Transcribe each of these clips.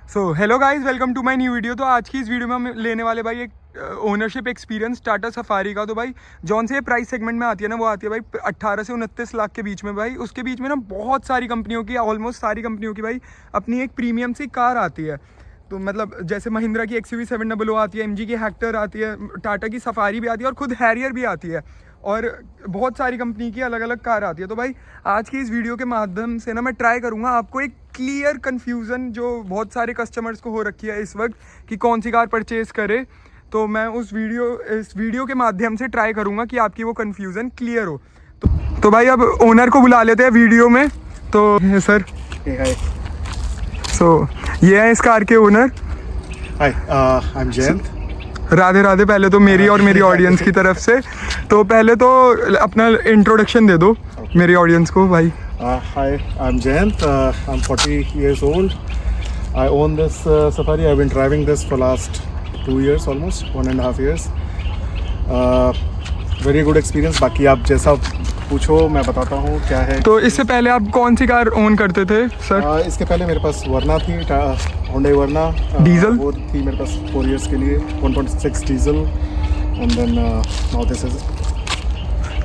So hello guys, welcome to my new video. तो आज की इस वीडियो में हम लेने वाले भाई एक ओनरशिप एक्सपीरियंस टाटा सफारी का। तो भाई जौन से ये प्राइस सेगमेंट में आती है ना, वो आती है भाई 18 से 29 लाख के बीच में। भाई उसके बीच में ना बहुत सारी कंपनियों की, ऑलमोस्ट सारी कंपनियों की भाई अपनी एक प्रीमियम सी कार आती है। तो मतलब जैसे महिंद्रा की XUV 700 आती है, MG की हेक्टर आती है, टाटा की सफारी भी आती है और खुद हैरियर भी आती है, और बहुत सारी कंपनी की अलग अलग कार आती है। तो भाई आज की इस वीडियो के माध्यम से ना मैं ट्राई करूँगा आपको एक क्लियर कन्फ्यूज़न जो बहुत सारे कस्टमर्स को हो रखी है इस वक्त कि कौन सी कार परचेज़ करे। तो मैं इस वीडियो के माध्यम से ट्राई करूँगा कि आपकी वो कन्फ्यूज़न क्लियर हो। तो भाई अब ओनर को बुला लेते हैं वीडियो में। तो सर सो ये है इस कार के owner. Hi, I am Jayant. Radhe Radhe पहले तो मेरी और मेरी ऑडियंस की तरफ से। तो पहले तो अपना इंट्रोडक्शन दे दो मेरी ऑडियंस को भाई। Hi, I'm Jayant. I'm 40 years old. I own this Safari. I've been driving this for last 2 years, almost 1.5 years. Very good experience. बाकी आप जैसा पूछो मैं बताता हूँ क्या है। तो इससे पहले आप कौन सी कार ओन करते थे सर? इसके पहले मेरे पास वरना थी, Hyundai वरना। डीजल वो थी मेरे पास 4 years के लिए, 1.6 diesel, and then now this is।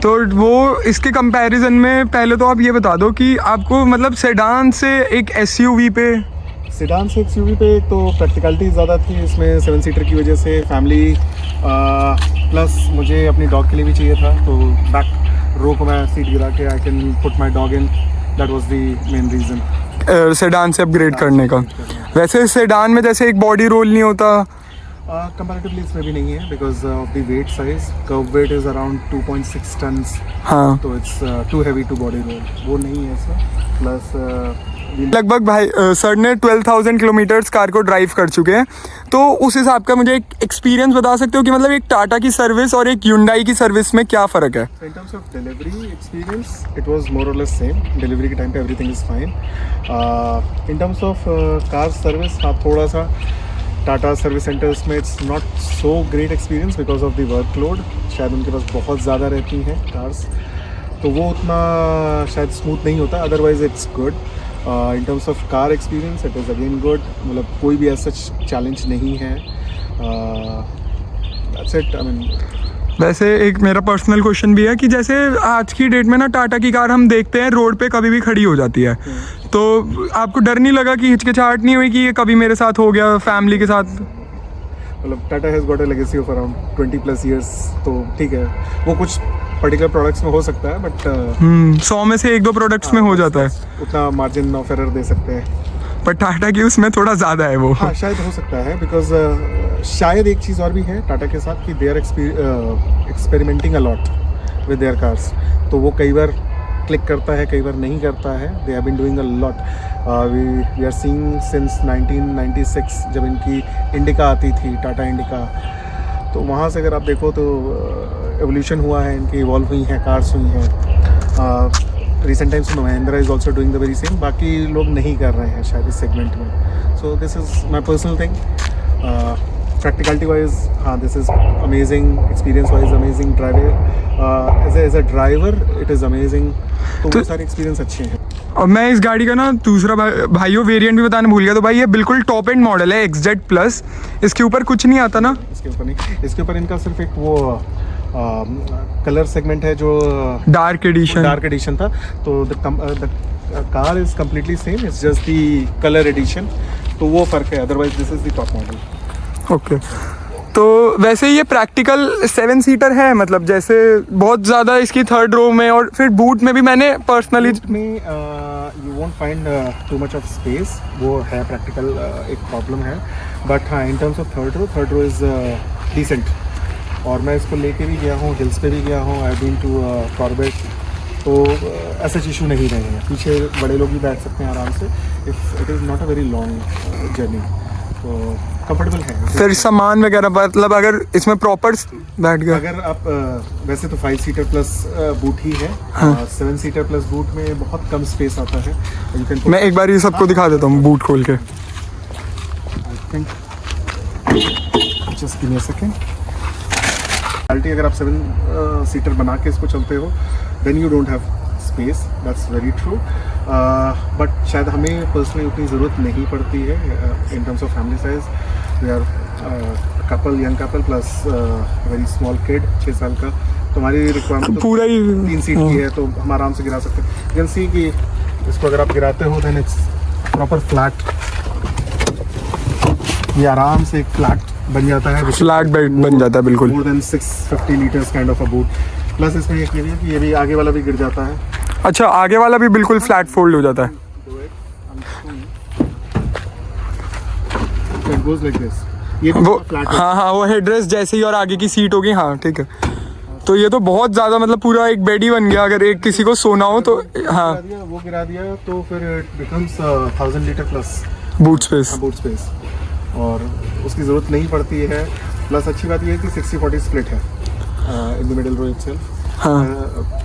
तो वो इसके कंपैरिजन में पहले तो आप ये बता दो कि आपको मतलब सेडान से एक SUV पे, सेडान से XUV पे तो प्रैक्टिकलिटी ज़्यादा थी इसमें 7 सीटर की वजह से, फैमिली प्लस मुझे अपनी डॉग के लिए भी चाहिए था। तो बैक रो को मैं सीट गिरा के I can put my dog in, that was the main reason sedan से अपग्रेड करने का। वैसे सेडान में जैसे एक बॉडी रोल नहीं होता कंपैरेटिवली इसमें भी नहीं है, because of the weight size. Curvv weight is around 2.6 tonnes. हाँ, तो it's too heavy to body roll, वो नहीं है इसमें। प्लस लगभग भाई सर ने 12,000 किलोमीटर्स कार को ड्राइव कर चुके हैं। तो उस हिसाब का मुझे एक एक्सपीरियंस बता सकते हो कि मतलब एक टाटा की सर्विस और एक Hyundai की सर्विस में क्या फ़र्क है? In terms of delivery experience, it was more or less same. Delivery के टाइम पे everything is fine. In terms of car service, हाँ थोड़ा सा टाटा सर्विस सेंटर्स में it's not so great experience because of the workload. शायद उनके पास बहुत ज़्यादा रहती हैं कार्स, तो वो उतना शायद स्मूथ नहीं होता। Otherwise it's good. In terms of car experience, it is again good. मतलब कोई भी ऐसा चैलेंज नहीं है। That's it. I mean, वैसे एक मेरा पर्सनल क्वेश्चन भी है कि जैसे आज की डेट में ना टाटा की कार हम देखते हैं रोड पे कभी भी खड़ी हो जाती है, तो आपको डर नहीं लगा कि हिचकिचाहट नहीं हुई कि ये कभी मेरे साथ हो गया फैमिली के साथ? मतलब Tata has got a legacy of around 20+ years, तो ठीक है वो कुछ पर्टिकुलर प्रोडक्ट्स में हो सकता है, बट 100 में से 1-2 प्रोडक्ट्स में हो जाता है, उतना मार्जिन ऑफ एरर दे सकते हैं। पर टाटा की उसमें थोड़ा ज़्यादा है वो। हाँ शायद हो सकता है, बिकॉज शायद एक चीज़ और भी है टाटा के साथ कि they are experimenting a lot with their cars. तो वो कई बार क्लिक करता है, कई बार नहीं करता है। They have been doing a lot. We are seeing since 1996 जब इनकी इंडिका आती थी, टाटा इंडिका, तो वहाँ से अगर आप देखो तो एवोल्यूशन हुआ है, इनकी इवॉल्व हुई हैं कार्स हुई हैं। रिसेंट टाइम्स में Mahindra is also doing the very same. बाकी लोग नहीं कर रहे हैं शायद इस सेगमेंट में। So this is my personal thing. Practicality wise हाँ this is amazing, experience wise amazing, driver as a driver it is amazing. तो वो सारे एक्सपीरियंस अच्छे हैं। और मैं इस गाड़ी का ना दूसरा भाइयों वेरिएंट भी बताना भूल गया। तो भाई ये बिल्कुल टॉप एंड मॉडल है XZ प्लस। इसके ऊपर कुछ नहीं आता ना? इसके ऊपर नहीं, इसके ऊपर इनका सिर्फ एक वो कलर सेगमेंट है जो डार्क एडिशन था। तो the car is completely same, it's just the colour edition, तो वो फ़र्क है। Otherwise this is the top model. Okay. तो वैसे ये प्रैक्टिकल 7 सीटर है, मतलब जैसे बहुत ज़्यादा इसकी 3rd रो में, और फिर बूट में भी मैंने पर्सनली में you won't find too much of space, वो है प्रैक्टिकल एक प्रॉब्लम है। बट हाँ in terms of third row is decent. और मैं इसको लेके भी गया हूँ, हिल्स पे भी गया हूँ, आई बीन टू कॉर्बेट, तो ऐसा इशू नहीं रहे हैं। पीछे बड़े लोग भी बैठ सकते हैं आराम से, if it is not a very long journey, तो कंफर्टेबल है। फिर सामान वगैरह मतलब अगर इसमें प्रॉपर बैठ गया, अगर आप वैसे तो 5 सीटर प्लस बूट ही है। हाँ। 7 सीटर प्लस बूट में बहुत कम स्पेस आता है। मैं एक बार ये सबको दिखा देता हूँ बूट खोल के। I think just give me a second. अगर आप 7 सीटर बना के इसको चलते हो then you don't have space, that's very true. But शायद हमें पर्सनली उतनी ज़रूरत नहीं पड़ती है in terms of family size. We are couple, young couple plus very small kid 6 साल का, तो हमारी रिक्वायरमेंट पूरा ही 3 सीट की है, तो हम आराम से गिरा सकते हैं। यू कैन सी कि इसको अगर आप गिराते हो देन इट्स प्रॉपर फ्लैट, ये आराम से एक फ्लैट बन जाता है, फ्लैट बेड बन जाता है बिल्कुल। More than 650 litres kind of a boot. Plus इसमें एक ये भी है कि ये भी आगे वाला भी गिर जाता है। अच्छा, आगे वाला भी बिल्कुल फ्लैट फोल्ड हो जाता है। So it goes like this. ये भी वो फ्लैट है। हाँ हाँ, वो हेडरेस्ट जैसे ही और आगे की सीट होगी, हाँ ठीक है। तो ये तो बहुत ज़्यादा मतलब पूरा एक बेड ही बन गया, अगर एक किसी को सोना हो तो। हाँ, वो गिरा दिया तो फिर it becomes 1000 litre plus boot space. Boot space, और उसकी ज़रूरत नहीं पड़ती है। प्लस अच्छी बात यह है कि 60-40 स्प्लिट है in the middle row itself. हाँ,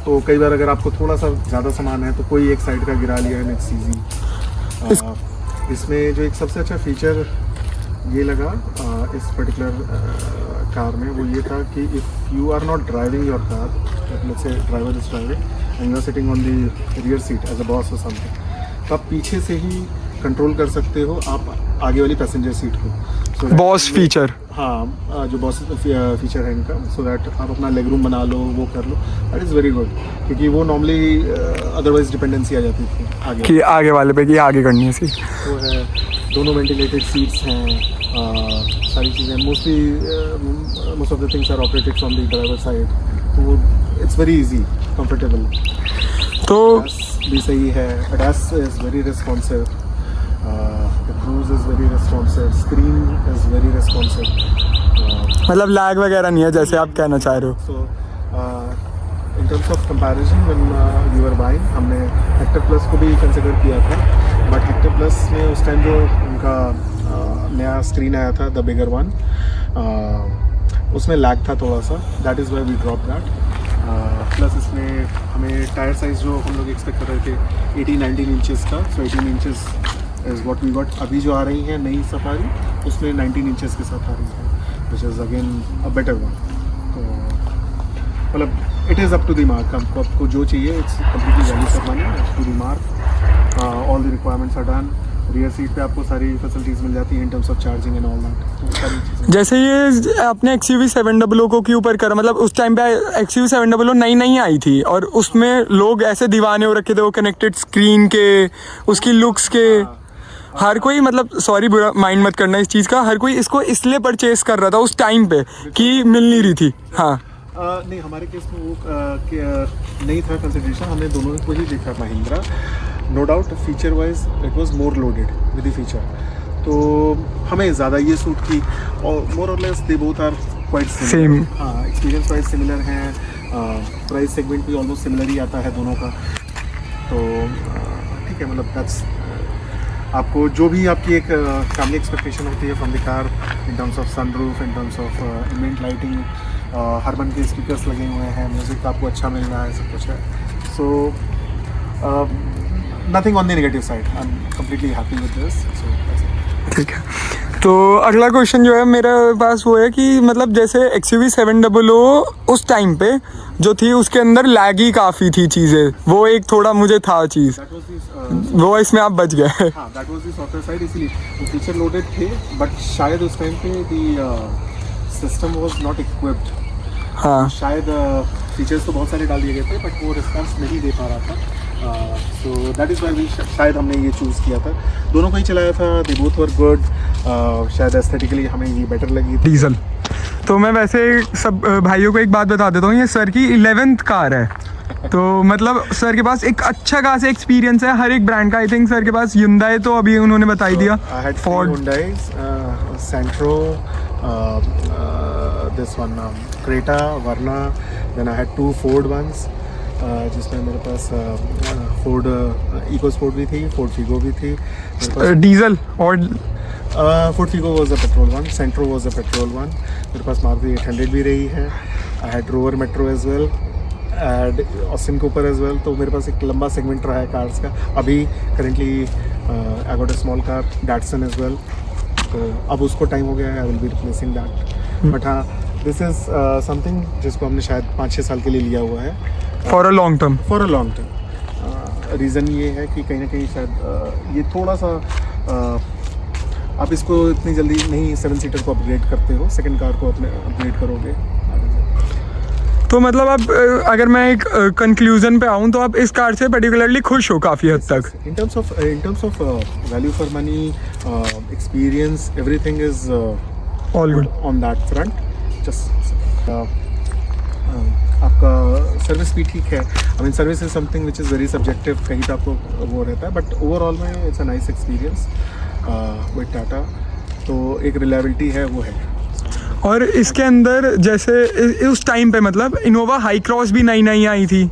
तो कई बार अगर आपको थोड़ा सा ज़्यादा सामान है तो कोई एक साइड का गिरा लिया है, इट्स ईजी। इसमें जो एक सबसे अच्छा फीचर ये लगा इस पर्टिकुलर कार में, वो ये था कि if you are not driving your car, let's say driver is driving and you are sitting on the rear seat as a boss or something, तो आप पीछे से ही कंट्रोल कर सकते हो आप आगे वाली पैसेंजर सीट को। Boss feature. हाँ, जो बॉस फीचर है इनका, सो दैट आप अपना लेग रूम बना लो, वो कर लो, दैट इज़ वेरी गुड। क्योंकि वो नॉर्मली अदरवाइज डिपेंडेंसी आ जाती थी आगे कि आगे वाले पे कि आगे करनी है सी। तो है, दोनों वेंटिलेटेड सीट्स हैं, सारी चीज़ें most of the things are operated from the driver side, तो इट्स वेरी इजी, कंफर्टेबल। तो भी सही है, ADAS is very responsive, the cruise is very responsive, screen is very responsive, मतलब लैग वगैरह नहीं है जैसे आप कहना चाह रहे हो। so in terms of comparison when you were buying, हमने Hector Plus को भी कंसिडर किया था, बट Hector Plus में उस टाइम जो उनका नया स्क्रीन आया था, द बिगर वन, उसमें लैग था थोड़ा सा, that is why we drop that. Plus इसमें हमें टायर साइज़ जो हम लोग एक्सपेक्ट कर रहे थे 18-19 इंचेस का, so 18 inches is what we got. अभी जो आ रही है नई सफारी उसमें 19 इंचेस के साथ आ रही है, which is again a better one. तो मतलब it is up to the mark, आपको जो चाहिए it's completely value for money, up to the mark, all the requirements are done. Rear seat पे आपको सारी फैसिलिटीज़ मिल जाती हैं in terms of charging and all that, तो सारी चीज़ें। जैसे ये आपने XUV 700 को के ऊपर करा, मतलब उस टाइम पे XUV 700 नई आई थी और उसमें लोग ऐसे दीवाने हो रखे थे वो कनेक्टेड स्क्रीन के, उसकी लुक्स के। हर कोई, मतलब सॉरी बुरा माइंड मत करना इस चीज़ का, हर कोई इसको इसलिए परचेस कर रहा था उस टाइम पे कि मिल नहीं रही थी। हाँ, नहीं, हमारे केस में वो नहीं था कंसिडरेशन, हमने दोनों को ही देखा Mahindra. No doubt feature wise it was more loaded with the feature, तो हमें ज़्यादा ये सूट की, और more or less they both are quite same. हाँ, एक्सपीरियंस वाइज सिमिलर हैं, प्राइस सेगमेंट भी ऑलमोस्ट सिमिलर ही आता है दोनों का, तो ठीक है। मतलब दैट्स आपको जो भी आपकी एक फैमिली एक्सपेक्टेशन होती है from the car in terms of sunroof, in terms of ambient lighting, Harman के स्पीकर्स लगे हुए हैं, म्यूज़िक आपको अच्छा मिल रहा है, सब कुछ है। So nothing on the negative side, I am completely happy with this, so ठीक है। तो अगला क्वेश्चन जो है मेरे पास वो है कि मतलब जैसे XUV 700 उस टाइम पे जो थी उसके अंदर लैगी काफ़ी थी चीज़ें, वो एक थोड़ा मुझे था चीज़, वो इसमें आप बच गए। हाँ, that was the software side, इसीलिए फीचर लोडेड थे, बट शायद उस टाइम पे the system was not equipped. हाँ, शायद फीचर्स तो बहुत सारे डाल दिए गए थे बट वो रिस्पॉन्स नहीं दे पा रहा था, सो दैट इज़ वाई शायद हमने ये चूज़ किया था। दोनों को ही चलाया था, दे बोथ वर गुड, शायद एस्थेटिकली हमें ये बेटर लगी थी। डीजल। तो मैं वैसे सब भाइयों को एक बात बता देता हूँ, ये सर की 11th कार है, तो मतलब सर के पास एक अच्छा खासा एक्सपीरियंस है हर एक ब्रांड का। आई थिंक सर के पास Hyundai तो अभी उन्होंने बताई दिया, Ford, Santro, this one Creta, Verna, then I had 2 Ford ones, जिसमें मेरे पास Ford EcoSport भी थी, Ford Figo भी थी मेरे पास। डीजल और Ford Figo was a petrol one, Santro was a petrol one, मेरे पास Maruti 800 भी रही है, I had Rover Metro as well, and Austin Cooper as well। तो मेरे पास एक लंबा सेगमेंट रहा है कार्स का। अभी currently I got a small car Datsun as well, तो अब उसको टाइम हो गया है, I will be replacing that, but हाँ दिस इज़ समथिंग जिसको हमने शायद 5-6 साल के लिए लिया हुआ है, for a long term. For a long term. Reason ये है कि कहीं ना कहीं शायद ये थोड़ा सा आप इसको इतनी जल्दी नहीं 7 सीटर को अपग्रेड करते हो, सेकंड कार को अपने अपग्रेड करोगे। तो मतलब अब अगर मैं एक कंक्लूजन पे आऊँ तो आप इस कार से पर्टिकुलरली खुश हो काफ़ी हद तक? In terms of value for money, experience, everything is All good. on that front. Just आपका सर्विस भी ठीक है। I mean service is something which is very subjective, कहीं पे आपको वो रहता है, बट ओवरऑल में it's a nice experience with Tata. तो एक रिलायबिलिटी है वो है। और इसके अंदर जैसे उस टाइम पे मतलब इनोवा हाई क्रॉस भी नई नई आई थी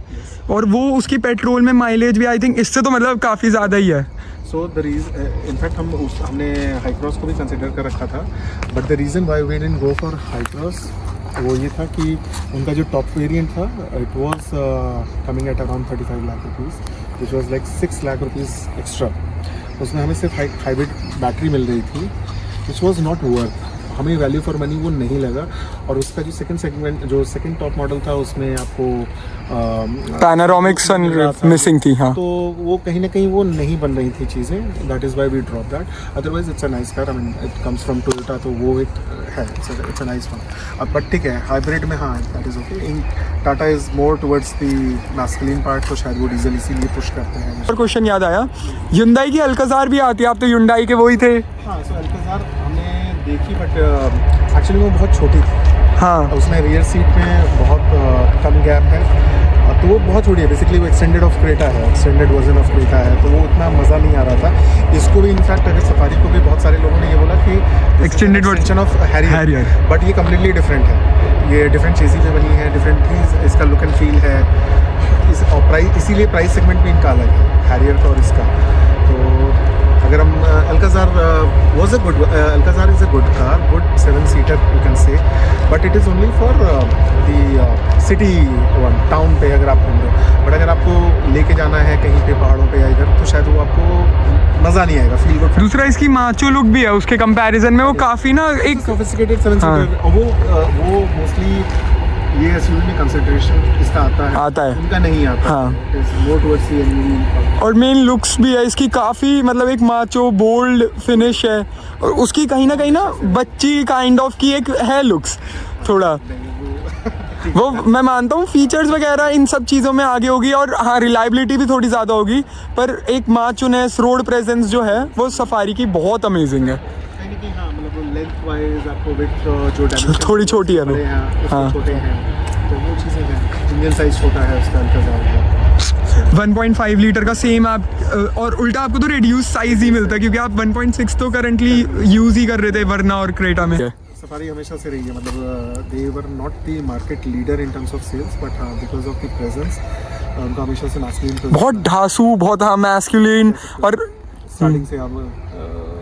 और वो उसकी पेट्रोल में माइलेज भी आई थिंक इससे तो मतलब काफ़ी ज़्यादा ही है। सो द रीज़न इनफैक्ट हमने हाई क्रॉस को भी कंसिडर कर रखा था, but the reason why we didn't go for Hycross वो ये था कि उनका जो टॉप वेरिएंट था it was coming at around 35 lakh rupees, which was like 6 lakh rupees extra. उसमें हमें सिर्फ हाइब्रिड बैटरी मिल रही थी, विच वाज नॉट वर्थ, हमें वैल्यू फॉर मनी वो नहीं लगा। और उसका जो सेकंड टॉप मॉडल था उसमें आपको पैनोरामिक सनरूफ मिसिंग थी। हाँ, तो वो कहीं ना कहीं वो नहीं बन रही थी चीज़ें, that is why we drop that. Otherwise it's a nice car, I mean it comes from Toyota, तो वो एक है, इट्स अ नाइस वन। अब बट ठीक है, हाइब्रिड में हाँ that is okay. In Tata is more towards the masculine part, तो शायद वो डीजल इसीलिए पुश करते हैं। और क्वेश्चन याद आया, Hyundai की अल्काज़ार भी आती है, आप तो Hyundai के वही थे। हाँ, सो अल्काज़ार हमने देखी, बट एक्चुअली वो बहुत छोटी थी। हाँ, उसमें रियर सीट में बहुत कम गैप है, तो वो बहुत छोटी है। बेसिकली वो एक्सटेंडेड ऑफ क्रेटा है, एक्सटेंडेड वर्जन ऑफ क्रेटा है, तो वो उतना मज़ा नहीं आ रहा था। इसको भी इनफैक्ट अगर सफारी को भी बहुत सारे लोगों ने ये बोला कि Extended version of Harrier, but ये कम्प्लीटली डिफरेंट है। ये डिफरेंट चेसी पे बनी है, डिफरेंट ही इसका लुक एंड फील है, और प्राइस, इसीलिए प्राइस सेगमेंट भी इनका अलग है, हैरियर का और इसका। तो अगर हम Alcazar was a good, Alcazar is a good car, good 7 seater you can say, but it is only for the city one, town पे अगर आप घूम रहे हो। बट अगर आपको लेके जाना है कहीं पे पहाड़ों पे या इधर, तो शायद वो आपको मज़ा नहीं आएगा, फील गुड। दूसरा इसकी माचो लुक भी है उसके कंपैरिजन में, वो काफ़ी ना एक सोफिस्टिकेटेड 7 सीटर, और वो मोस्टली ये एसयूवी में कंसिडरेशन इसका आता है, उनका नहीं आता। हाँ। मोर टुवर्ड्स द एसयूवी। और मेन लुक्स भी है इसकी काफ़ी, मतलब एक माचो बोल्ड फिनिश है, और उसकी कहीं ना बच्ची काइंड ऑफ की एक है लुक्स थोड़ा। वो मैं मानता हूँ फीचर्स वगैरह इन सब चीज़ों में आगे होगी, और हाँ रिलायबिलिटी भी थोड़ी ज़्यादा होगी, पर एक माचोनेस, रोड प्रेजेंस जो है वो सफारी की बहुत अमेजिंग है। हाँ, मतलब लेंथ वाइज आपको विड्थ जो डायमेंशन थोड़ी छोटी है वो। हाँ, छोटे हैं, तो वो चीज़ें हैं। इंजन साइज छोटा है उसका अल्काज़ार का। 1.5 लीटर का सेम आप, और उल्टा आपको तो रिड्यूस साइज ही मिलता है, क्योंकि आप 1.6 तो करंटली यूज़ ही कर रहे थे वरना और क्रेटा में। सफारी हमेशा से रही है, मतलब they were not the market leader in terms of sales, but हाँ बिकॉज ऑफ द प्रेजेंस उनका हमेशा से मैस्कुलिन, बहुत ढासू, बहुत हाँ मैस्कुलिन। और स्टार्टिंग से अब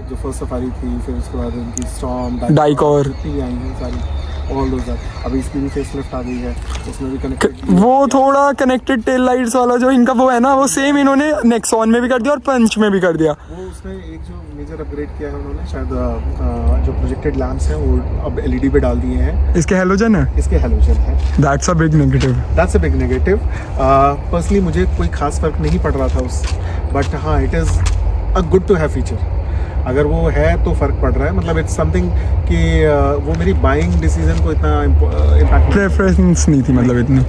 जो फर्स्ट सफारी थी, फिर उसके बाद उनकी स्टॉर्म, डाइकॉर जितनी आई हैं सारी, ऑल दोज आर। अभी इसकी भी फेसलिफ्ट आ गई है, उसमें भी कनेक्टेड, वो थोड़ा कनेक्टेड टेल लाइट्स वाला जो इनका वो है ना, वो सेम इन्होंने नेक्सॉन में भी कर दिया और पंच में भी कर दिया। वो उसमें एक जो मेजर अपग्रेड किया है उन्होंने, शायद जो प्रोजेक्टेड लैम्प्स हैं वो अब एलईडी पे डाल दिए हैं। इसके हेलोजन है, इसके हेलोजन है। That's a big negative. Personally मुझे कोई खास फर्क नहीं पड़ रहा था उस, बट हाँ it is a good to have feature. अगर वो है तो फ़र्क पड़ रहा है, मतलब इट्स समथिंग कि वो मेरी बाइंग डिसीजन को इतना इम्पैक्ट, प्रेफरेंस नहीं थी मतलब इतनी।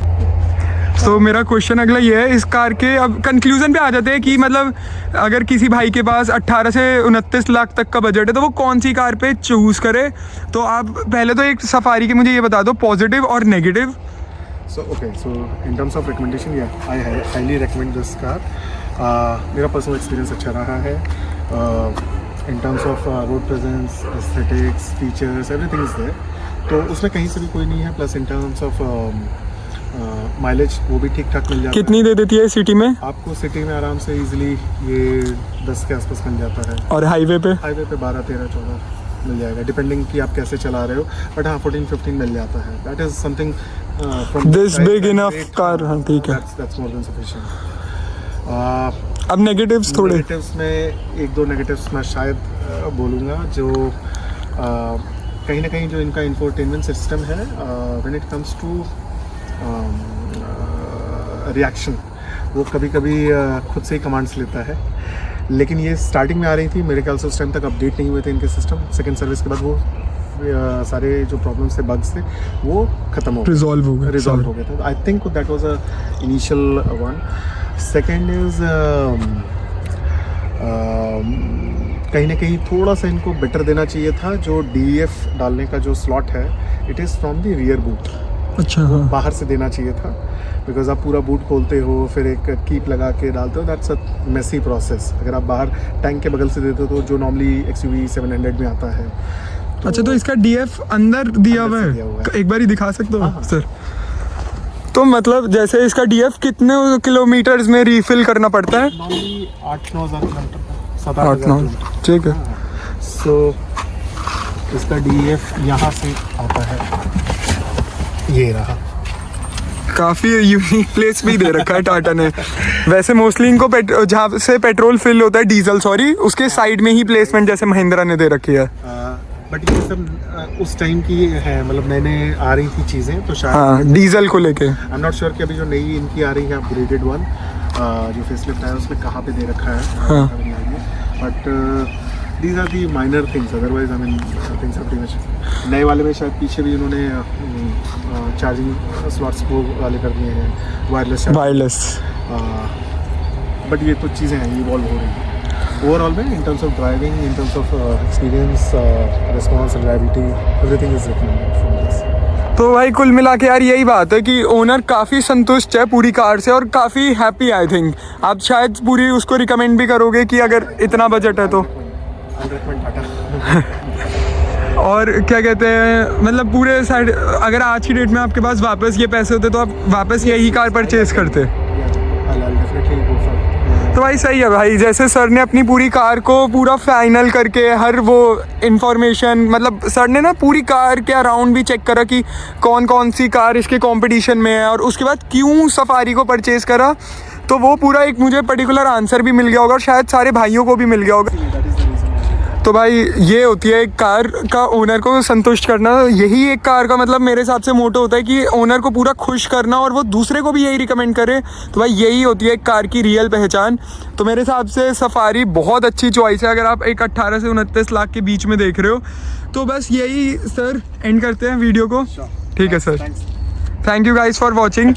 तो मेरा क्वेश्चन अगला ये है, इस कार के अब कंक्लूजन पे आ जाते हैं कि मतलब अगर किसी भाई के पास 18 से 29 लाख तक का बजट है तो वो कौन सी कार पे चूज़ करे। तो आप पहले तो एक सफारी के मुझे ये बता दो पॉजिटिव और negative. So in terms of recommendation, yeah, I highly recommend this car. मेरा पर्सनल एक्सपीरियंस अच्छा रहा है। In terms of road presence, aesthetics, features, everything is there. तो उसमें कहीं से भी कोई नहीं है। Plus in terms of mileage वो भी ठीक ठाक मिल जाता है। कितनी दे देती है सिटी में? आपको सिटी में आराम से इजीली ये 10 के आसपास मिल जाता है, और हाईवे पे 12, 13, 14 मिल जाएगा, डिपेंडिंग कि आप कैसे चला रहे हो। बट हाँ 14-15 मिल जाता है। That is something from this big enough car. हाँ ठीक है, दैट्स मोर देन सफिशिएंट। अब नेगेटिव्स थोड़े। नेगेटिव्स में एक दो नेगेटिव्स मैं शायद बोलूँगा, जो कहीं ना कहीं जो इनका इंफोटेनमेंट सिस्टम है when it comes to reaction, वो कभी कभी खुद से ही कमांड्स लेता है, लेकिन ये स्टार्टिंग में आ रही थी, मेरे ख्याल से उस टाइम तक अपडेट नहीं हुए थे इनके सिस्टम। सेकंड सर्विस के बाद वो सारे जो प्रॉब्लम्स थे, बग्स थे, वो ख़त्म हो गए, रिजॉल्व हो गए थे। I think that was a initial one. Second is कहीं ना कहीं थोड़ा सा इनको बेटर देना चाहिए था, जो DEF डालने का जो स्लॉट है, it is from the rear boot, अच्छा हाँ। बाहर से देना चाहिए था, बिकॉज आप पूरा बूट खोलते हो फिर एक कीप लगा के डालते हो, दैट्स अ मेसी प्रोसेस। अगर आप बाहर टैंक के बगल से देते हो तो जो नॉर्मली XUV 700 में आता है। अच्छा, तो इसका DF अंदर दिया हुआ अंदर से दिया हुआ है, है। एक बार ही दिखा सकते हो हाँ, हाँ। सर? तो मतलब जैसे इसका DF कितने किलोमीटर्स में रीफिल करना पड़ता है? नॉर्मली 8-9 हज़ार किलोमीटर, 8-9, ठीक है। सो इसका DEF यहाँ से आता है, ये रहा। काफ़ी यूनिक प्लेस भी दे रखा है टाटा ने। वैसे मोस्टली इनको जहाँ से पेट्रोल फिल होता है, डीजल सॉरी, उसके साइड में ही प्लेसमेंट जैसे महिंद्रा ने दे रखी है। बट ये सब उस टाइम की है, मतलब नए नए आ रही थी चीज़ें, तो शायद हाँ, डीजल को लेके। आई एम नॉट श्योर कि अभी जो नई इनकी आ रही है अपग्रेडेड वन, जो फेसलिफ्ट है उसमें कहाँ पे दे रखा है, हाँ। But these are the minor things, otherwise I mean things are pretty much. नए वाले में शायद पीछे भी उन्होंने चार्जिंग स्लॉट्स वो वाले कर दिए हैं, वायरलेस। बट ये तो चीज़ें हैं, इवॉल्व हो रही हैं ओवरऑल में, इन terms of driving, in terms of experience, response, reliability, everything is recommended from this. तो भाई कुल मिला के यार यही बात है कि ओनर काफ़ी संतुष्ट है पूरी कार से और काफ़ी हैप्पी। आई थिंक आप शायद पूरी उसको रिकमेंड भी करोगे कि अगर इतना बजट है तो। I recommend Tata. और क्या कहते हैं, मतलब पूरे साइड, अगर आज की डेट में आपके पास वापस ये पैसे होते तो आप वापस यही कार परचेज करते? तो भाई सही है भाई, जैसे सर ने अपनी पूरी कार को पूरा फाइनल करके हर वो इन्फॉर्मेशन, मतलब सर ने ना पूरी कार के अराउंड भी चेक करा कि कौन कौन सी कार इसके कंपटीशन में है और उसके बाद क्यों सफारी को परचेज करा, तो वो पूरा एक मुझे पर्टिकुलर आंसर भी मिल गया होगा और शायद सारे भाइयों को भी मिल गया होगा। तो भाई ये होती है एक कार का ओनर को संतुष्ट करना, यही एक कार का मतलब मेरे हिसाब से मोटो होता है कि ओनर को पूरा खुश करना और वो दूसरे को भी यही रिकमेंड करे। तो भाई यही होती है एक कार की रियल पहचान। तो मेरे हिसाब से सफारी बहुत अच्छी चॉइस है अगर आप एक 18 से 29 लाख के बीच में देख रहे हो। तो बस यही सर एंड करते हैं वीडियो को। ठीक है sir, thank you guys for watching.